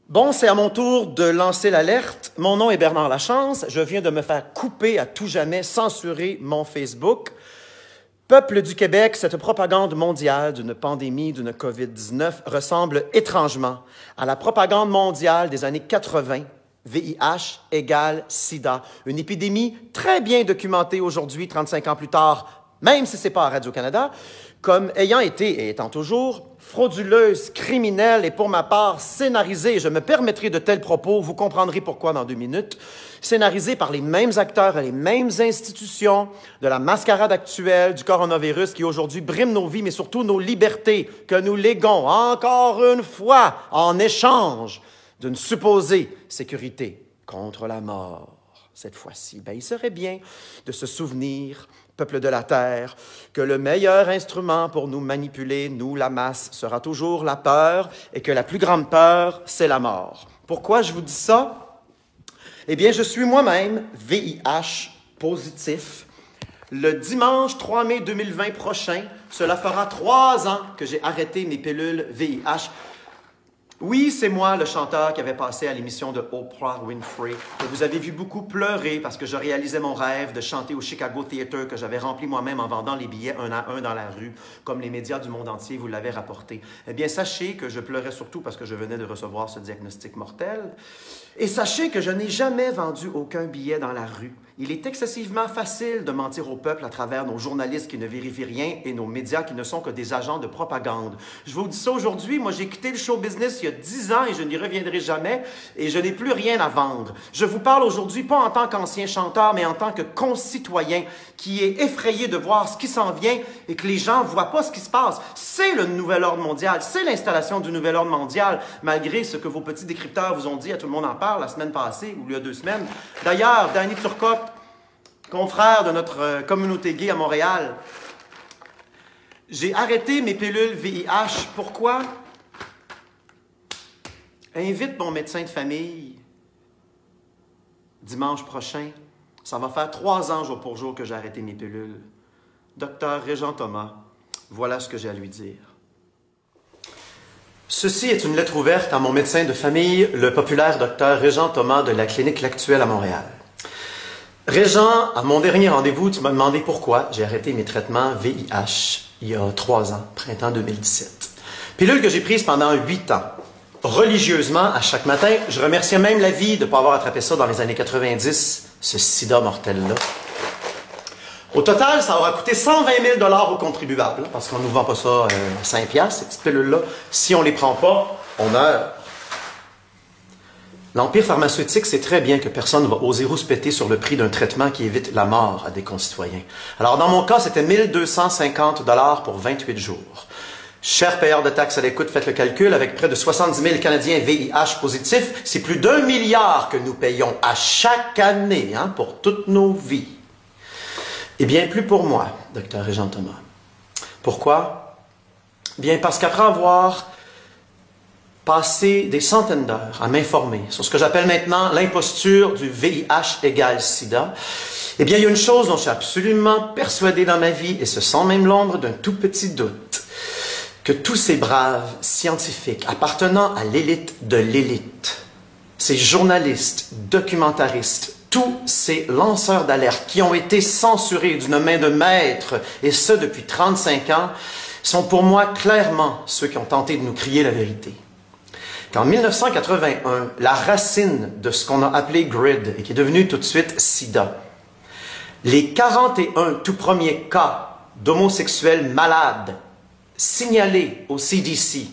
Bon, c'est à mon tour de lancer l'alerte. Mon nom est Bernard Lachance. Je viens de me faire couper à tout jamais, censurer mon Facebook. Peuple du Québec, cette propagande mondiale d'une pandémie, d'une COVID-19 ressemble étrangement à la propagande mondiale des années 80. VIH égale SIDA. Une épidémie très bien documentée aujourd'hui, 35 ans plus tard, même si ce n'est pas à Radio-Canada, comme ayant été et étant toujours frauduleuse, criminelle et pour ma part scénarisée. Je me permettrai de tels propos, vous comprendrez pourquoi dans 2 minutes. Scénarisée par les mêmes acteurs et les mêmes institutions de la mascarade actuelle du coronavirus qui aujourd'hui brime nos vies, mais surtout nos libertés, que nous léguons encore une fois en échange d'une supposée sécurité contre la mort. Cette fois-ci, il serait bien de se souvenir, peuple de la Terre, que le meilleur instrument pour nous manipuler, nous, la masse, sera toujours la peur et que la plus grande peur, c'est la mort. Pourquoi je vous dis ça? Eh bien, je suis moi-même VIH positif. Le dimanche 3 mai 2020 prochain, cela fera 3 ans que j'ai arrêté mes pilules VIH. Oui, c'est moi, le chanteur qui avait passé à l'émission de Oprah Winfrey. Et vous avez vu beaucoup pleurer parce que je réalisais mon rêve de chanter au Chicago Theatre que j'avais rempli moi-même en vendant les billets un à un dans la rue, comme les médias du monde entier vous l'avaient rapporté. Eh bien, sachez que je pleurais surtout parce que je venais de recevoir ce diagnostic mortel. Et sachez que je n'ai jamais vendu aucun billet dans la rue. Il est excessivement facile de mentir au peuple à travers nos journalistes qui ne vérifient rien et nos médias qui ne sont que des agents de propagande. Je vous dis ça aujourd'hui, moi j'ai quitté le show business il y a 10 ans et je n'y reviendrai jamais et je n'ai plus rien à vendre. Je vous parle aujourd'hui pas en tant qu'ancien chanteur, mais en tant que concitoyen qui est effrayé de voir ce qui s'en vient et que les gens ne voient pas ce qui se passe. C'est le nouvel ordre mondial, c'est l'installation du nouvel ordre mondial, malgré ce que vos petits décrypteurs vous ont dit, à tout le monde en parle la semaine passée ou il y a 2 semaines. D'ailleurs, Danny Turcotte, confrère de notre communauté gay à Montréal, j'ai arrêté mes pilules VIH. Pourquoi? Invite mon médecin de famille dimanche prochain. Ça va faire 3 ans jour pour jour que j'ai arrêté mes pilules. Docteur Régent Thomas, voilà ce que j'ai à lui dire. Ceci est une lettre ouverte à mon médecin de famille, le populaire docteur Régent Thomas de la clinique L'Actuelle à Montréal. Régent, à mon dernier rendez-vous, tu m'as demandé pourquoi j'ai arrêté mes traitements VIH il y a 3 ans, printemps 2017. Pilule que j'ai prise pendant 8 ans. Religieusement, à chaque matin, je remerciais même la vie de ne pas avoir attrapé ça dans les années 90, ce sida mortel-là. Au total, ça aura coûté 120 000 $ aux contribuables, parce qu'on ne nous vend pas ça 5 $, ces petites pilules-là. Si on ne les prend pas, on meurt. L'Empire pharmaceutique sait très bien que personne ne va oser rouspéter sur le prix d'un traitement qui évite la mort à des concitoyens. Alors, dans mon cas, c'était 1 250 $ pour 28 jours. Chers payeurs de taxes à l'écoute, faites le calcul, avec près de 70 000 Canadiens VIH positifs, c'est plus d'1 milliard que nous payons à chaque année pour toutes nos vies. Eh bien, plus pour moi, Dr Régent Thomas. Pourquoi? Bien, parce qu'après avoir passé des centaines d'heures à m'informer sur ce que j'appelle maintenant l'imposture du VIH égale SIDA, eh bien, il y a une chose dont je suis absolument persuadé dans ma vie, et ce sans même l'ombre d'un tout petit doute, que tous ces braves scientifiques appartenant à l'élite de l'élite, ces journalistes, documentaristes, tous ces lanceurs d'alerte qui ont été censurés d'une main de maître, et ce depuis 35 ans, sont pour moi clairement ceux qui ont tenté de nous crier la vérité. Qu'en 1981, la racine de ce qu'on a appelé GRID, et qui est devenu tout de suite SIDA, les 41 tout premiers cas d'homosexuels malades signalés au CDC,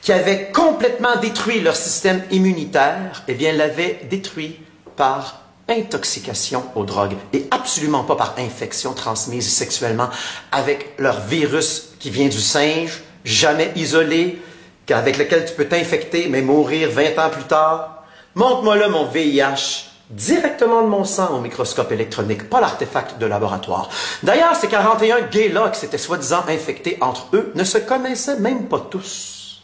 qui avaient complètement détruit leur système immunitaire, eh bien, l'avaient détruit par intoxication aux drogues et absolument pas par infection transmise sexuellement avec leur virus qui vient du singe, jamais isolé, avec lequel tu peux t'infecter mais mourir 20 ans plus tard. Montre-moi là mon VIH directement de mon sang au microscope électronique, pas l'artefact de laboratoire. D'ailleurs, ces 41 gays-là qui s'étaient soi-disant infectés entre eux ne se connaissaient même pas tous.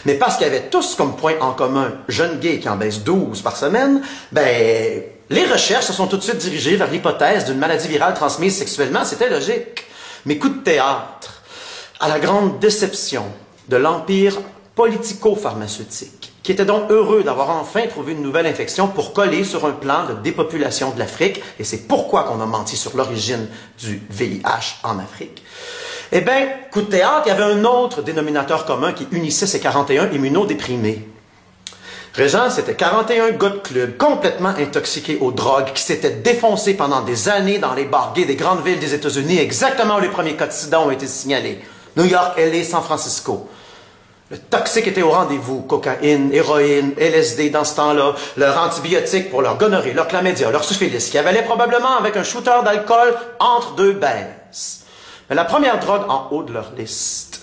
Mais parce qu'ils avaient tous comme point en commun, jeunes gays qui en baissent 12 par semaine, ben, les recherches se sont tout de suite dirigées vers l'hypothèse d'une maladie virale transmise sexuellement. C'était logique. Mais coup de théâtre, à la grande déception de l'empire politico-pharmaceutique, qui étaient donc heureux d'avoir enfin trouvé une nouvelle infection pour coller sur un plan de dépopulation de l'Afrique, et c'est pourquoi qu'on a menti sur l'origine du VIH en Afrique. Eh bien, coup de théâtre, il y avait un autre dénominateur commun qui unissait ces 41 immunodéprimés. Régent, c'était 41 gars de club complètement intoxiqués aux drogues qui s'étaient défoncés pendant des années dans les bars gays des grandes villes des États-Unis, exactement où les premiers cas de sida ont été signalés. New York, LA, San Francisco. Le toxique était au rendez-vous. Cocaïne, héroïne, LSD dans ce temps-là, leur antibiotique pour leur gonorrhée, leur chlamydia, leur syphilis, qui avalait probablement avec un shooter d'alcool entre deux baises. Mais la première drogue en haut de leur liste,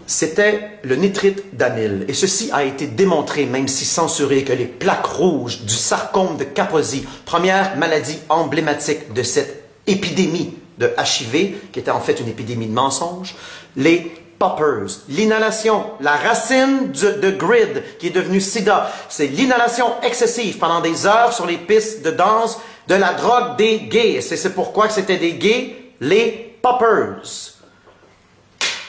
c'était le nitrite d'amyle. Et ceci a été démontré, même si censuré, que les plaques rouges du sarcome de Kaposi, première maladie emblématique de cette épidémie de HIV, qui était en fait une épidémie de mensonges, les poppers, l'inhalation, la racine de grid qui est devenue sida, c'est l'inhalation excessive pendant des heures sur les pistes de danse de la drogue des gays. C'est pourquoi c'était des gays, les poppers.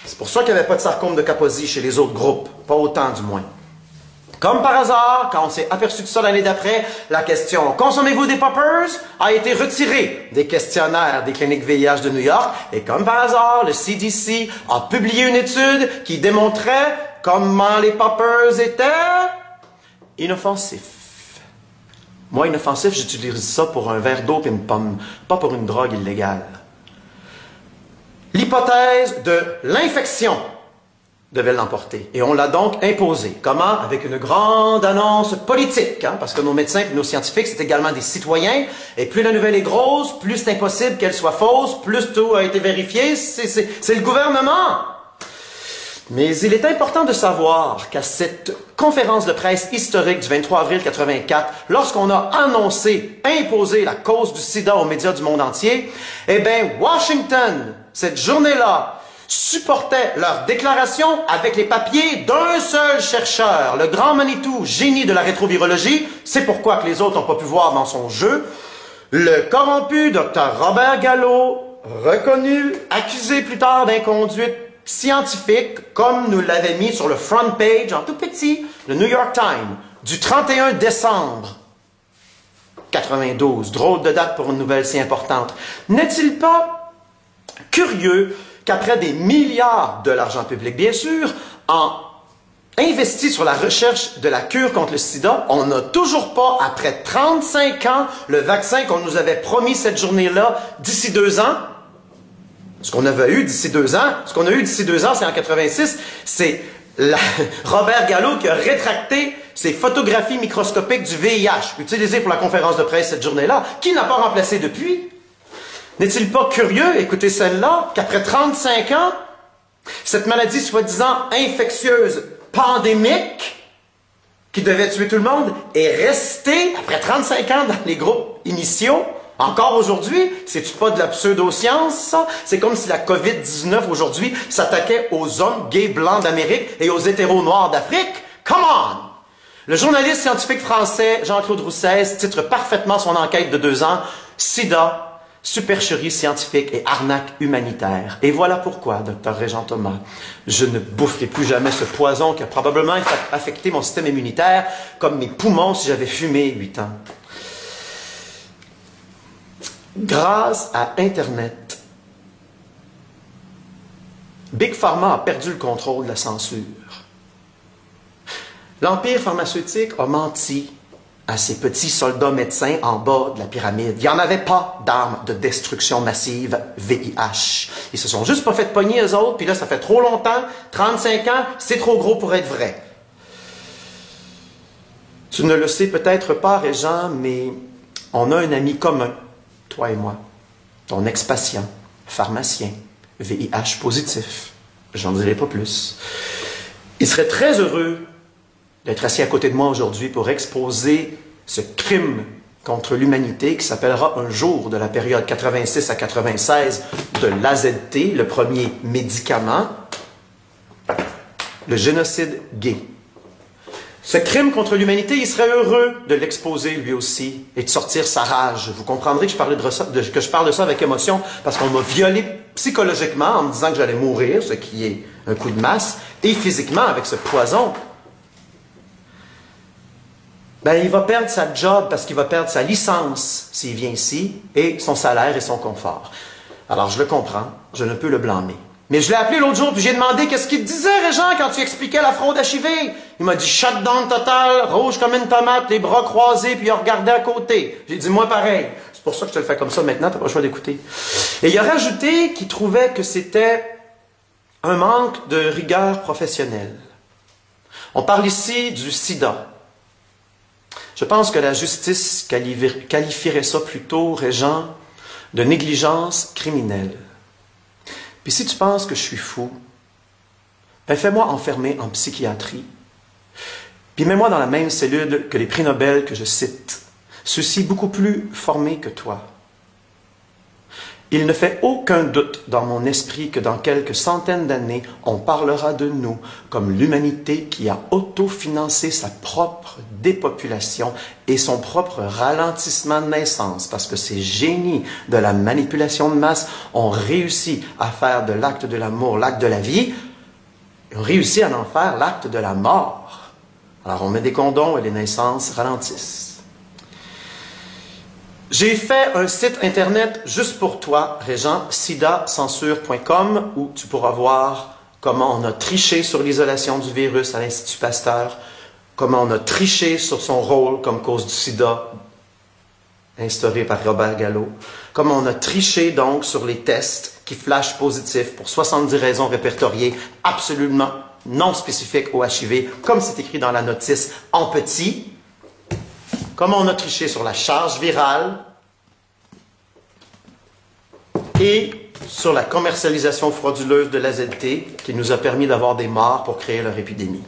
C'est pour ça qu'il n'y avait pas de sarcome de Kaposi chez les autres groupes, pas autant du moins. Comme par hasard, quand on s'est aperçu de ça l'année d'après, la question « Consommez-vous des poppers ?» a été retirée des questionnaires des cliniques VIH de New York. Et comme par hasard, le CDC a publié une étude qui démontrait comment les poppers étaient inoffensifs. Moi, inoffensif, j'utilise ça pour un verre d'eau et une pomme, pas pour une drogue illégale. L'hypothèse de l'infection devait l'emporter. Et on l'a donc imposé. Comment? Avec une grande annonce politique, hein? Parce que nos médecins et nos scientifiques, c'est également des citoyens. Et plus la nouvelle est grosse, plus c'est impossible qu'elle soit fausse, plus tout a été vérifié. C'est le gouvernement. Mais il est important de savoir qu'à cette conférence de presse historique du 23 avril 84, lorsqu'on a annoncé, imposé la cause du sida aux médias du monde entier, eh bien, Washington, cette journée-là, supportait leur déclaration avec les papiers d'un seul chercheur, le grand Manitou, génie de la rétrovirologie. C'est pourquoi que les autres n'ont pas pu voir dans son jeu. Le corrompu Dr Robert Gallo, reconnu, accusé plus tard d'inconduite scientifique, comme nous l'avait mis sur le front page, en tout petit, le New York Times, du 31 décembre 92. Drôle de date pour une nouvelle si importante. N'est-il pas curieux qu'après des milliards de l'argent public, bien sûr, en investi sur la recherche de la cure contre le sida, on n'a toujours pas, après 35 ans, le vaccin qu'on nous avait promis cette journée-là d'ici 2 ans? Ce qu'on avait eu d'ici 2 ans, c'est en 86, c'est Robert Gallo qui a rétracté ses photographies microscopiques du VIH, utilisées pour la conférence de presse cette journée-là, qui n'a pas remplacé depuis. N'est-il pas curieux, écoutez celle-là, qu'après 35 ans, cette maladie soi-disant infectieuse, pandémique, qui devait tuer tout le monde, est restée, après 35 ans, dans les groupes initiaux? Encore aujourd'hui, c'est-tu pas de la pseudo-science, ça? C'est comme si la COVID-19 aujourd'hui s'attaquait aux hommes gays blancs d'Amérique et aux hétéros noirs d'Afrique. Come on! Le journaliste scientifique français Jean-Claude Roussès titre parfaitement son enquête de 2 ans « Sida, supercherie scientifique et arnaque humanitaire ». Et voilà pourquoi, Dr Régent Thomas, je ne boufferai plus jamais ce poison qui a probablement affecté mon système immunitaire comme mes poumons si j'avais fumé 8 ans. Grâce à Internet, Big Pharma a perdu le contrôle de la censure. L'empire pharmaceutique a menti à ses petits soldats médecins en bas de la pyramide. Il n'y en avait pas d'armes de destruction massive VIH. Ils se sont juste pas fait pogner eux autres, puis là, ça fait trop longtemps, 35 ans, c'est trop gros pour être vrai. Tu ne le sais peut-être pas, Régent, mais on a un ami commun, toi et moi, ton ex-patient, pharmacien, VIH positif. J'en dirai pas plus. Il serait très heureux d'être assis à côté de moi aujourd'hui pour exposer ce crime contre l'humanité qui s'appellera un jour de la période 86 à 96 de l'AZT, le premier médicament, le génocide gay. Ce crime contre l'humanité, il serait heureux de l'exposer lui aussi et de sortir sa rage. Vous comprendrez que je parle de ça avec émotion parce qu'on m'a violé psychologiquement en me disant que j'allais mourir, ce qui est un coup de masse, et physiquement avec ce poison. ben, il va perdre sa job parce qu'il va perdre sa licence s'il vient ici, et son salaire et son confort. Alors, je le comprends, je ne peux le blâmer. Mais je l'ai appelé l'autre jour, puis j'ai demandé qu'est-ce qu'il te disait, Régent, quand tu expliquais la fraude HIV. Il m'a dit « shutdown total, rouge comme une tomate, les bras croisés, puis il a regardé à côté. » J'ai dit « moi pareil. » C'est pour ça que je te le fais comme ça maintenant, t'as pas le choix d'écouter. Et il a rajouté qu'il trouvait que c'était un manque de rigueur professionnelle. On parle ici du sida. Je pense que la justice qualifierait ça plutôt, Régent, de négligence criminelle. Puis si tu penses que je suis fou, ben fais-moi enfermer en psychiatrie. Puis mets-moi dans la même cellule que les prix Nobel que je cite, ceux-ci beaucoup plus formés que toi. Il ne fait aucun doute dans mon esprit que dans quelques centaines d'années, on parlera de nous comme l'humanité qui a autofinancé sa propre dépopulation et son propre ralentissement de naissance, parce que ces génies de la manipulation de masse ont réussi à faire de l'acte de l'amour l'acte de la vie, et ont réussi à en faire l'acte de la mort. Alors on met des condoms et les naissances ralentissent. J'ai fait un site internet juste pour toi, Régent, sidacensure.com, où tu pourras voir comment on a triché sur l'isolation du virus à l'Institut Pasteur, comment on a triché sur son rôle comme cause du sida instauré par Robert Gallo, comment on a triché donc sur les tests qui flashent positifs pour 70 raisons répertoriées absolument non spécifiques au HIV, comme c'est écrit dans la notice en petit. Comment on a triché sur la charge virale et sur la commercialisation frauduleuse de l'AZT qui nous a permis d'avoir des morts pour créer leur épidémie.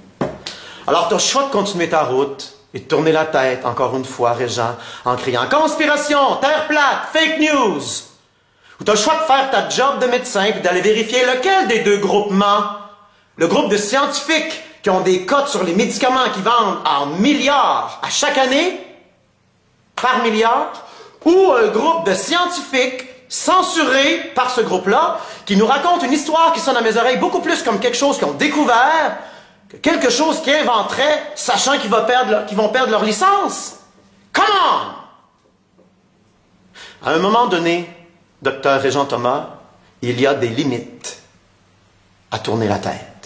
Alors, tu as le choix de continuer ta route et de tourner la tête, encore une fois, Régent, en criant « Conspiration! Terre plate! Fake news! » Ou tu as le choix de faire ta job de médecin et d'aller vérifier lequel des deux groupements, le groupe de scientifiques qui ont des cotes sur les médicaments qui vendent en milliards à chaque année, par milliard, ou un groupe de scientifiques censurés par ce groupe-là, qui nous raconte une histoire qui sonne à mes oreilles beaucoup plus comme quelque chose qu'ils ont découvert que quelque chose qu'ils inventeraient, sachant qu'ils vont perdre leur licence. Come on! À un moment donné, Dr. Régent Thomas, il y a des limites à tourner la tête.